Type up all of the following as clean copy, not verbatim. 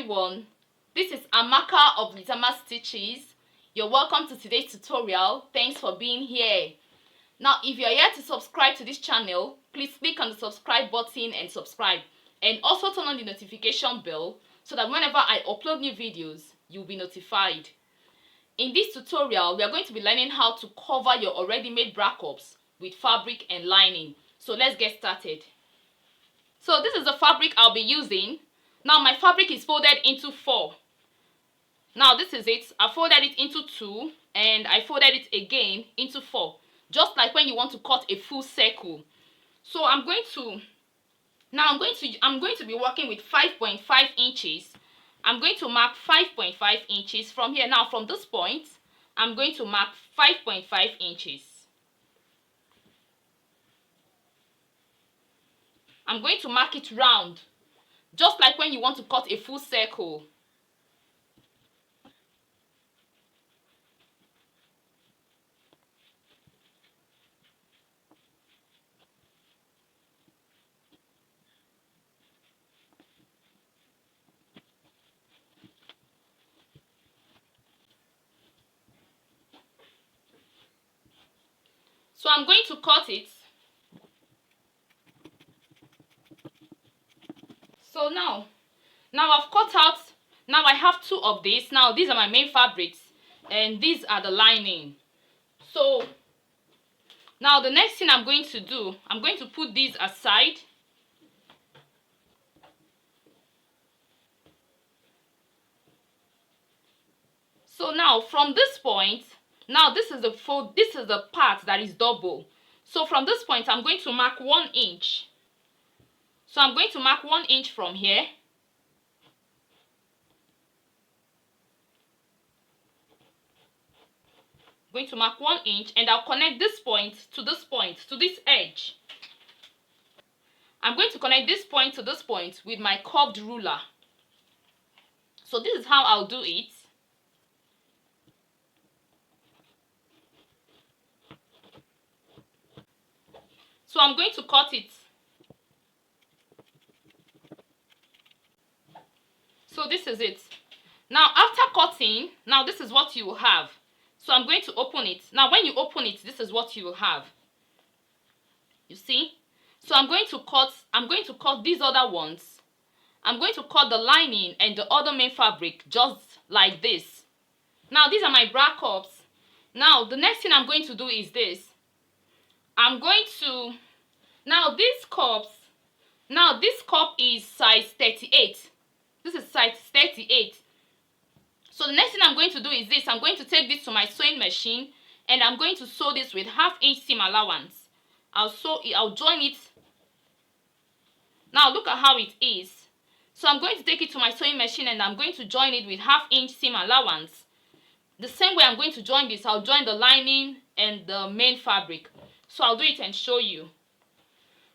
everyone, this is Amaka of Litama Stitches. You're welcome to today's tutorial. Thanks for being here. Now if you're here to subscribe to this channel, please click on the subscribe button and subscribe, and also turn on the notification bell so that whenever I upload new videos, you'll be notified. In this tutorial, we are going to be learning how to cover your already made bra cups with fabric and lining. So let's get started. So this is the fabric I'll be using. Now my fabric is folded into 4. Now this is it. I folded it into 2 and I folded it again into 4. Just like when you want to cut a full circle. So I'm going to be working with 5.5 inches. I'm going to mark 5.5 inches from here. Now from this point, I'm going to mark 5.5 inches. I'm going to mark it round, just like when you want to cut a full circle. So I'm going to cut it. So now I've cut out, now I have 2 of these. Now these are my main fabrics and these are the lining. So now the next thing I'm going to do, I'm going to put these aside. So now from this point, now this is the part that is double. So from this point I'm going to mark 1 inch. So I'm going to mark 1 inch from here. I'm going to mark 1 inch and I'll connect this point, to this edge. I'm going to connect this point to this point with my curved ruler. So this is how I'll do it. So I'm going to cut it. So this is it. Now after cutting, now this is what you will have. So I'm going to open it. Now when you open it, this is what you will have. You see? So I'm going to cut these other ones. I'm going to cut the lining and the other main fabric just like this. Now these are my bra cups. Now the next thing I'm going to do is this. I'm going to, now these cups, now this cup is size 38. This is size 38. So the next thing I'm going to do is this. I'm going to take this to my sewing machine and I'm going to sew this with 1/2 inch seam allowance. I'll join it. Now look at how it is. So I'm going to take it to my sewing machine and I'm going to join it with 1/2 inch seam allowance. The same way I'm going to join this, I'll join the lining and the main fabric. So I'll do it and show you.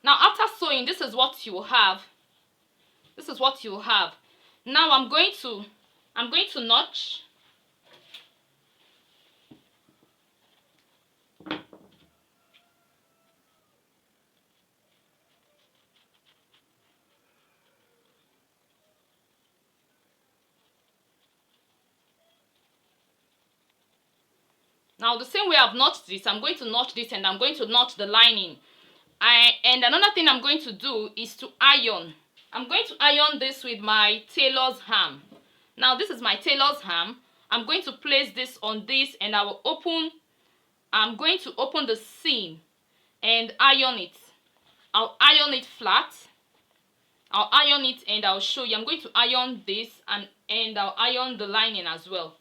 Now after sewing, this is what you will have. This is what you will have. Now I'm going to notch. Now the same way I've notched this, I'm going to notch this and I'm going to notch the lining. And another thing I'm going to do is to iron. I'm going to iron this with my tailor's ham. Now this is my tailor's ham. I'm going to place this on this and I'm going to open the seam and iron it. I'll iron it flat. I'll iron it and I'll show you. I'm going to iron this and I'll iron the lining as well.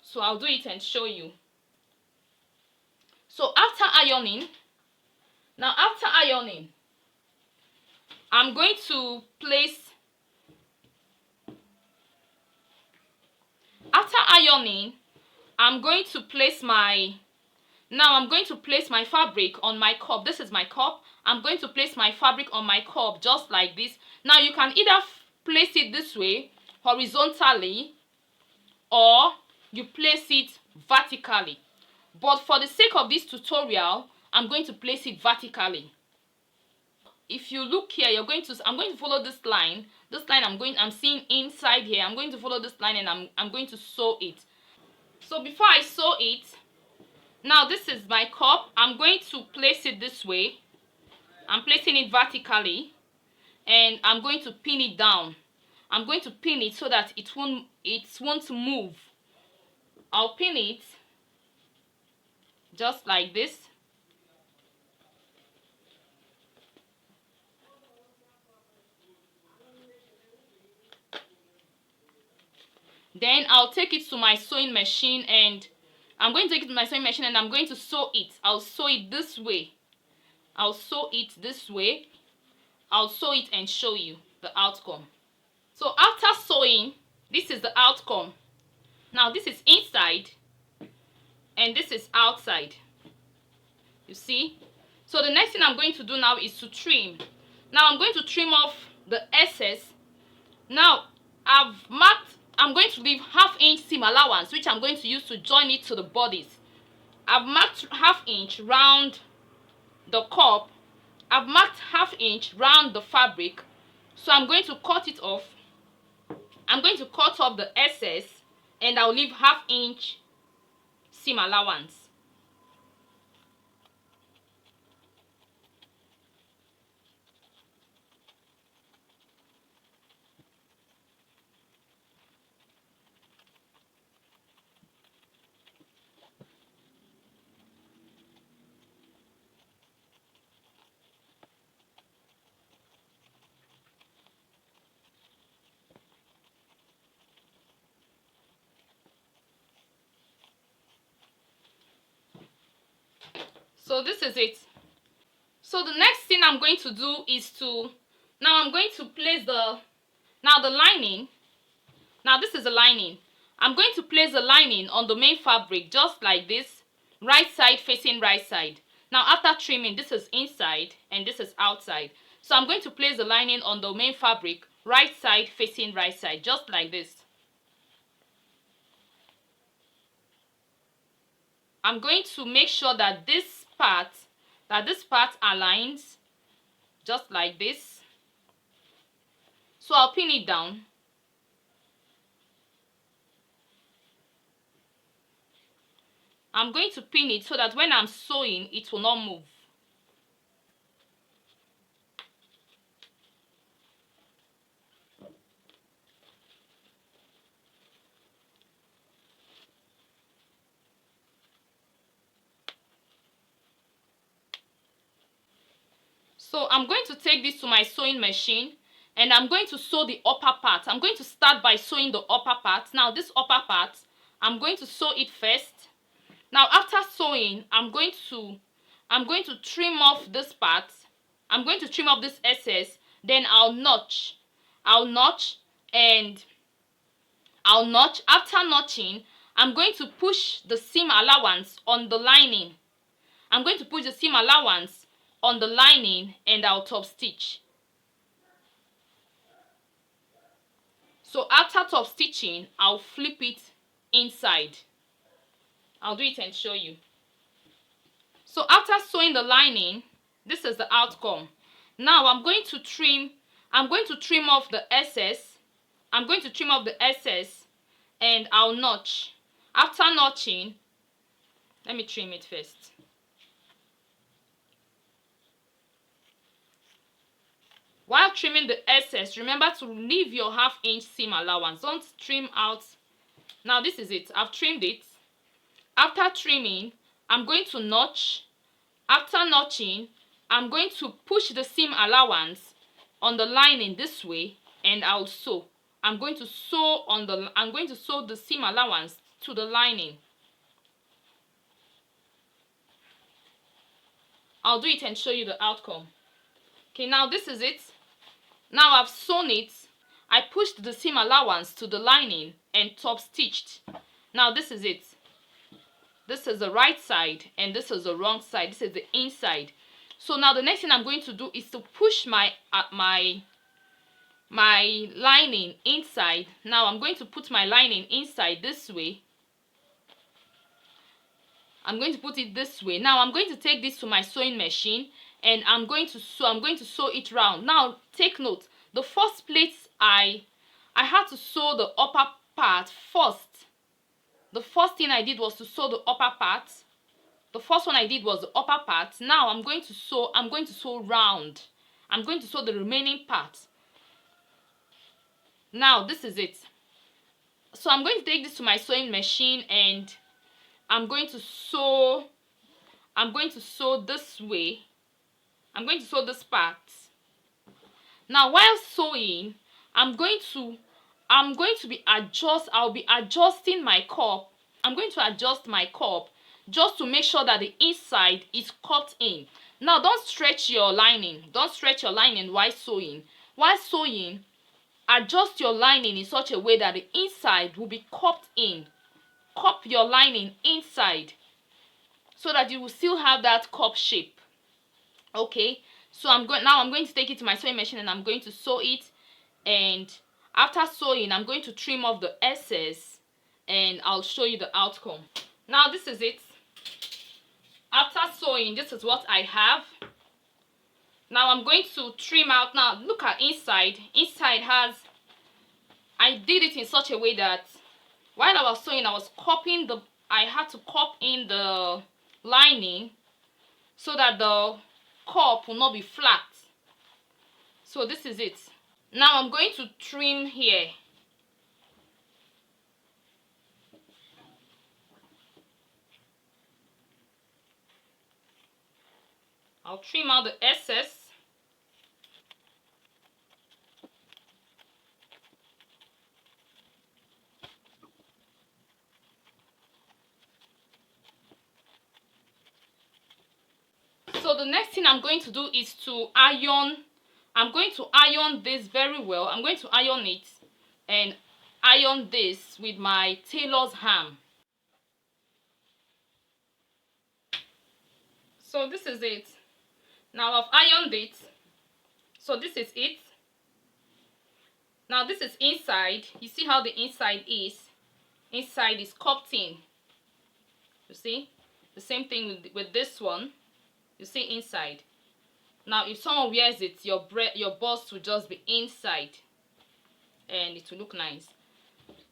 So I'll do it and show you. So after ironing, I'm going to place, my fabric on my cup. This is my cup. I'm going to place my fabric on my cup just like this. Now you can either place it this way, horizontally, or you place it vertically. But for the sake of this tutorial, I'm going to place it vertically. if you look here, I'm going to follow this line. This line I'm seeing inside here. I'm going to follow this line and I'm going to sew it. So before I sew it, now this is my cup. I'm going to place it this way. I'm placing it vertically and I'm going to pin it down. I'm going to pin it so that it won't move. I'll pin it just like this. Then I'll take it to my sewing machine and I'm going to take it to my sewing machine and I'm going to sew it. I'll sew it this way. I'll sew it this way. I'll sew it and show you the outcome. So after sewing, this is the outcome. Now this is inside and this is outside. You see? So the next thing I'm going to do now is to trim. Now I'm going to trim off the excess. Now I'm going to leave half-inch seam allowance, which I'm going to use to join it to the bodice. I've marked half-inch round the cup. I've marked half-inch round the fabric. So I'm going to cut it off. I'm going to cut off the excess and I'll leave half-inch seam allowance. So this is it. So the next thing I'm going to do is I'm going to place the lining. Now this is the lining. I'm going to place the lining on the main fabric just like this, right side facing right side. Now after trimming, this is inside and this is outside. So I'm going to place the lining on the main fabric, right side facing right side, just like this. I'm going to make sure that this part aligns just like this. So I'll pin it down. I'm going to pin it so that when I'm sewing, it will not move. So I'm going to take this to my sewing machine and I'm going to sew the upper part. I'm going to start by sewing the upper part. Now this upper part, I'm going to sew it first. Now after sewing, I'm going to trim off this part. I'm going to trim off this excess. Then I'll notch. After notching, I'm going to push the seam allowance on the lining. I'm going to push the seam allowance on the lining and I'll top stitch. So after top stitching, I'll flip it inside. I'll do it and show you. So after sewing the lining, this is the outcome. Now I'm going to trim off the excess. I'm going to trim off the excess and I'll notch. After notching, let me trim it first. While trimming the excess, remember to leave your half-inch seam allowance. Don't trim out. Now this is it. I've trimmed it. After trimming, I'm going to notch. After notching, I'm going to push the seam allowance on the lining this way and I'll sew. I'm going to sew the seam allowance to the lining. I'll do it and show you the outcome. Okay, now this is it. Now I've sewn it. I pushed the seam allowance to the lining and top stitched. Now this is it. This is the right side and this is the wrong side. This is the inside. So now the next thing I'm going to do is to push my lining inside. Now I'm going to put my lining inside this way. I'm going to put it this way. Now I'm going to take this to my sewing machine and I'm going to sew it round. Now take note, the first place I had to sew the upper part first. The first thing I did was to sew the upper part. The first one I did was the upper part. Now I'm going to sew round. I'm going to sew the remaining part. Now this is it. So I'm going to take this to my sewing machine, and I'm going to sew this way. I'm going to sew this part. Now while sewing, I'll be adjusting my cup. I'm going to adjust my cup just to make sure that the inside is cupped in. Now don't stretch your lining. Don't stretch your lining while sewing. While sewing, adjust your lining in such a way that the inside will be cupped in. Cup your lining inside so that you will still have that cup shape. Okay, so I'm going to take it to my sewing machine, and I'm going to sew it. And after sewing, I'm going to trim off the excess, and I'll show you the outcome. Now this is it. After sewing, this is what I have. Now I'm going to trim out. Now look at inside. Inside has, I did it in such a way that while I was sewing, I had to cup in the lining so that the cup will not be flat. So this is it. Now I'm going to trim here. I'll trim out the excess. So the next thing I'm going to do is to iron. I'm going to iron this very well. I'm going to iron it and iron this with my tailor's ham. So this is it. Now I've ironed it. So this is it. Now this is inside. You see how the inside is? Inside is cupped in. You see? The same thing with this one. You see inside. Now if someone wears it, your bust will just be inside, and it will look nice.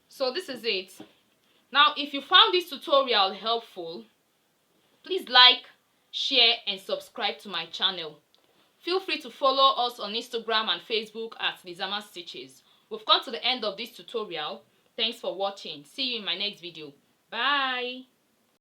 So this is it. Now if you found this tutorial helpful, please like, share and subscribe to my channel. Feel free to follow us on Instagram and Facebook at Lizama Stitches. We've come to the end of this tutorial. Thanks for watching. See you in my next video. Bye.